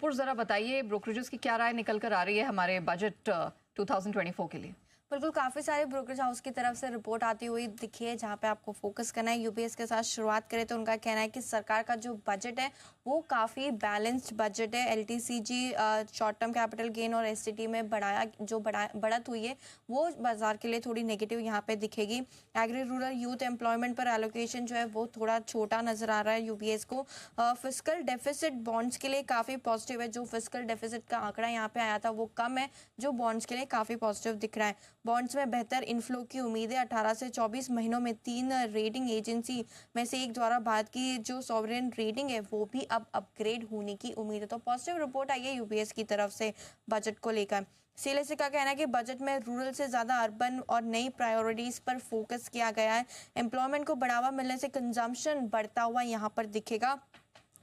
नुपुर जरा बताइए ब्रोकरेजेस की क्या राय निकल कर आ रही है हमारे बजट 2024 के लिए। बिल्कुल, काफ़ी सारे ब्रोकरेज हाउस की तरफ से रिपोर्ट आती हुई दिखी है जहाँ पे आपको फोकस करना है। यूबीएस के साथ शुरुआत करें तो उनका कहना है कि सरकार का जो बजट है वो काफ़ी बैलेंस्ड बजट है। LTCG short term capital gain और एसटीटी में बढ़त हुई है वो बाजार के लिए थोड़ी नेगेटिव यहाँ पे दिखेगी। एग्री रूरल यूथ एम्प्लॉयमेंट पर एलोकेशन जो है वो थोड़ा छोटा नजर आ रहा है यूबीएस को। फिस्कल डेफिसिट बॉन्ड्स के लिए काफ़ी पॉजिटिव है। जो फिस्कल डेफिसिट का आंकड़ा यहाँ पे आया था वो कम है, जो बॉन्ड्स के लिए काफ़ी पॉजिटिव दिख रहा है। बॉन्ड्स में बेहतर इनफ्लो की उम्मीद है। 18 से 24 महीनों में 3 रेटिंग एजेंसी में से एक द्वारा भारत की जो सॉवरेन रेटिंग है वो भी अब अपग्रेड होने की उम्मीद है। तो पॉजिटिव रिपोर्ट आई है यूबीएस की तरफ से बजट को लेकर। सीएलएसए का कहना है कि बजट में रूरल से ज़्यादा अर्बन और नई प्रायोरिटीज़ पर फोकस किया गया है। एम्प्लॉयमेंट को बढ़ावा मिलने से कंजम्पशन बढ़ता हुआ यहाँ पर दिखेगा।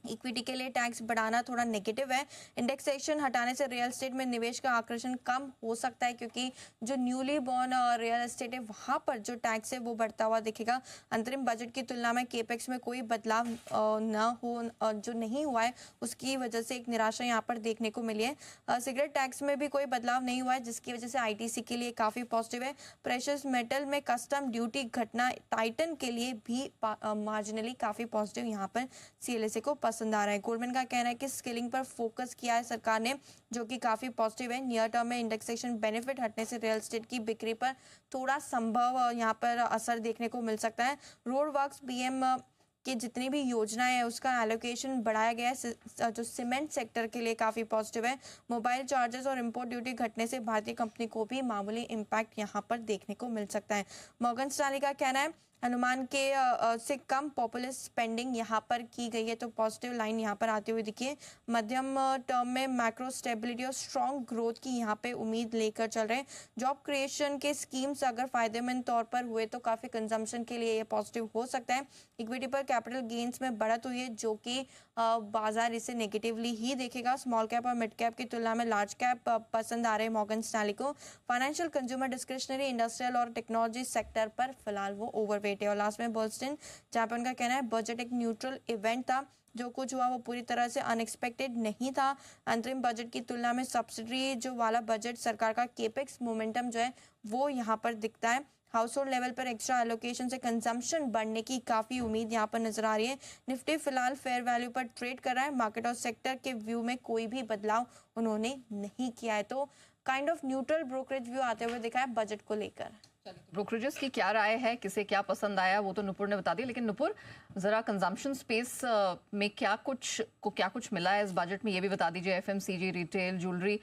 इक्विटी के लिए टैक्स बढ़ाना थोड़ा नेगेटिव है। इंडेक्सेशन हटाने से रियल एस्टेट में निवेश का आकर्षण कम हो सकता है क्योंकि जो न्यूली बॉर्न रियल एस्टेट है वहां पर जो टैक्स है वो बढ़ता हुआ दिखेगा। अंतरिम बजट की तुलना में केपेक्स में कोई बदलाव न हो जो नहीं हुआ है उसकी वजह से एक निराशा यहाँ पर देखने को मिली है। सिगरेट टैक्स में भी कोई बदलाव नहीं हुआ है जिसकी वजह से आईटीसी के लिए काफ़ी पॉजिटिव है। प्रेशस मेटल में कस्टम ड्यूटी घटना टाइटन के लिए भी मार्जिनली काफ़ी पॉजिटिव यहाँ पर सीएलएसए को पसंद आ रहा है। गोल्डमैन का कहना है कि स्किलिंग पर फोकस किया है सरकार ने, जो कि काफी पॉजिटिव है। नियर टर्म में इंडेक्सेशन बेनिफिट हटने से रियल एस्टेट की बिक्री पर थोड़ा संभव यहाँ पर असर देखने को मिल सकता है। रोड वर्क्स बीएम कि जितनी भी योजनाएं है उसका एलोकेशन बढ़ाया गया है जो सीमेंट सेक्टर के लिए काफ़ी पॉजिटिव है। मोबाइल चार्जेस और इंपोर्ट ड्यूटी घटने से भारतीय कंपनी को भी मामूली इम्पैक्ट यहाँ पर देखने को मिल सकता है। मॉर्गन स्टैनली का कहना है अनुमान के से कम पॉपुलर स्पेंडिंग यहाँ पर की गई है, तो पॉजिटिव लाइन यहाँ पर आती हुई दिखी है। मध्यम टर्म में मैक्रो स्टेबिलिटी और स्ट्रॉन्ग ग्रोथ की यहाँ पे उम्मीद लेकर चल रहे हैं। जॉब क्रिएशन के स्कीम्स अगर फायदेमंद तौर पर हुए तो काफ़ी कंजम्पशन के लिए ये पॉजिटिव हो सकता है। इक्विटी पर कैपिटल गेन्स में बढ़त हुई है जो कि बाजार इसे नेगेटिवली ही देखेगा। स्मॉल कैप और मिड कैप की तुलना में लार्ज कैप पसंद आ रहे हैं मॉर्गन स्टैनली को। फाइनेंशियल, कंज्यूमर डिस्क्रिशनरी, इंडस्ट्रियल और टेक्नोलॉजी सेक्टर पर फिलहाल वो ओवरवेट है। और लास्ट में बर्स्टिन, जहाँ पर उनका कहना है बजट एक न्यूट्रल इवेंट था, जो कुछ हुआ वो पूरी तरह से अनएक्सपेक्टेड नहीं था। अंतरिम बजट की तुलना में सब्सिडी जो वाला बजट सरकार का केपेक्स मोमेंटम जो है वो यहाँ पर दिखता है। हाउस होल्ड लेवल पर एक्स्ट्रा एलोकेशन से कंजम्पशन बढ़ने की काफ़ी उम्मीद यहाँ पर नजर आ रही है। निफ्टी फिलहाल फेयर वैल्यू पर ट्रेड कर रहा है। मार्केट और सेक्टर के व्यू में कोई भी बदलाव उन्होंने नहीं किया है, तो kind of neutral brokerage view आते हुए दिखा है बजट को लेकर। ब्रोकरेजेस की क्या राय है, किसे क्या पसंद आया वो तो नुपुर ने बता दिया, लेकिन नुपुर जरा कंजम्पशन स्पेस में क्या कुछ मिला है इस बजट में ये भी बता दीजिए। एफएमसीजी, रिटेल, ज्वेलरी,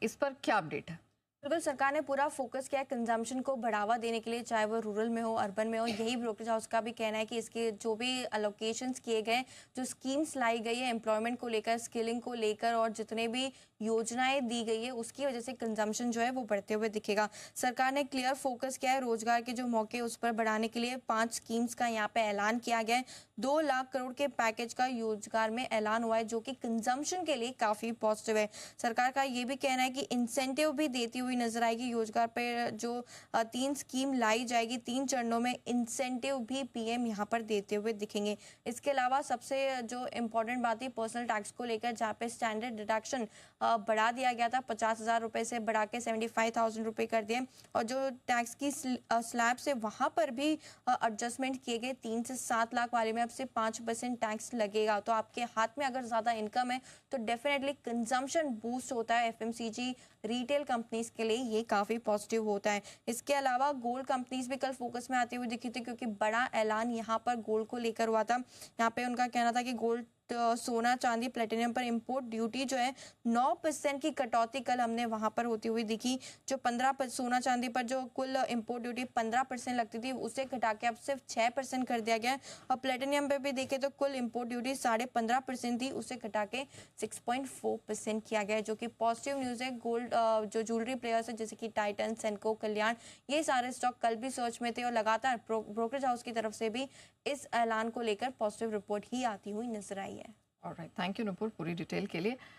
इस पर क्या अपडेट है? बिल्कुल, सरकार ने पूरा फोकस किया है कंजम्पशन को बढ़ावा देने के लिए, चाहे वो रूरल में हो अर्बन में हो। यही ब्रोकरेज हाउस का भी कहना है कि इसके जो भी अलोकेशंस किए गए, जो स्कीम्स लाई गई है एम्प्लॉयमेंट को लेकर, स्किलिंग को लेकर और जितने भी योजनाएं दी गई है उसकी वजह से कंजम्पशन जो है वो बढ़ते हुए दिखेगा। सरकार ने क्लियर फोकस किया है रोजगार के जो मौके उस पर बढ़ाने के लिए। 5 स्कीम्स का यहाँ पे ऐलान किया गया है। 2 लाख करोड़ के पैकेज का रोजगार में ऐलान हुआ है जो कि कंजम्पशन के लिए काफी पॉजिटिव है। सरकार का ये भी कहना है कि इंसेंटिव भी देती हुई नजर आएगी। रोजगार पर जो 3 स्कीम लाई जाएगी, 3 चरणों में इंसेंटिव भी पीएम यहाँ पर देते हुए दिखेंगे। इसके अलावा सबसे जो इम्पोर्टेंट बात है पर्सनल टैक्स को लेकर, जहाँ पे स्टैंडर्ड डिडक्शन बढ़ा दिया गया था 50,000 रुपए से बढ़ा के 75,000 रुपए कर दिए। और जो टैक्स की स्लैब से वहां पर भी एडजस्टमेंट किए गए। 3 से 7 लाख वाले में अब से 5% टैक्स लगेगा। तो आपके हाथ में अगर ज्यादा इनकम है तो डेफिनेटली कंजम्पशन बूस्ट होता है। एफएमसीजी, रिटेल कंपनीज के लिए ये काफी पॉजिटिव होता है। इसके अलावा गोल्ड कंपनीज भी कल फोकस में आती हुई दिखी थी क्योंकि बड़ा ऐलान यहाँ पर गोल्ड को लेकर हुआ था। यहाँ पे उनका कहना था कि गोल्ड, सोना, चांदी, प्लेटिनियम पर इंपोर्ट ड्यूटी जो है 9% की कटौती कल हमने वहां पर होती हुई दिखी। जो 15 सोना चांदी पर जो कुल इंपोर्ट ड्यूटी 15% लगती थी उसे घटा के अब सिर्फ 6% कर दिया गया है। और प्लेटिनियम पे भी देखें तो कुल इंपोर्ट ड्यूटी 15.5% थी, उसे घटा के 6.4% किया गया है, जो कि पॉजिटिव न्यूज है। गोल्ड जो ज्वेलरी प्लेयर्स है जैसे कि टाइटन, सेनको, कल्याण, ये सारे स्टॉक कल भी सर्च में थे और लगातार ब्रोकरेज हाउस की तरफ से भी इस ऐलान को लेकर पॉजिटिव रिपोर्ट ही आती हुई नजर आई है। ऑलराइट, थैंक यू नुपुर पूरी डिटेल के लिए।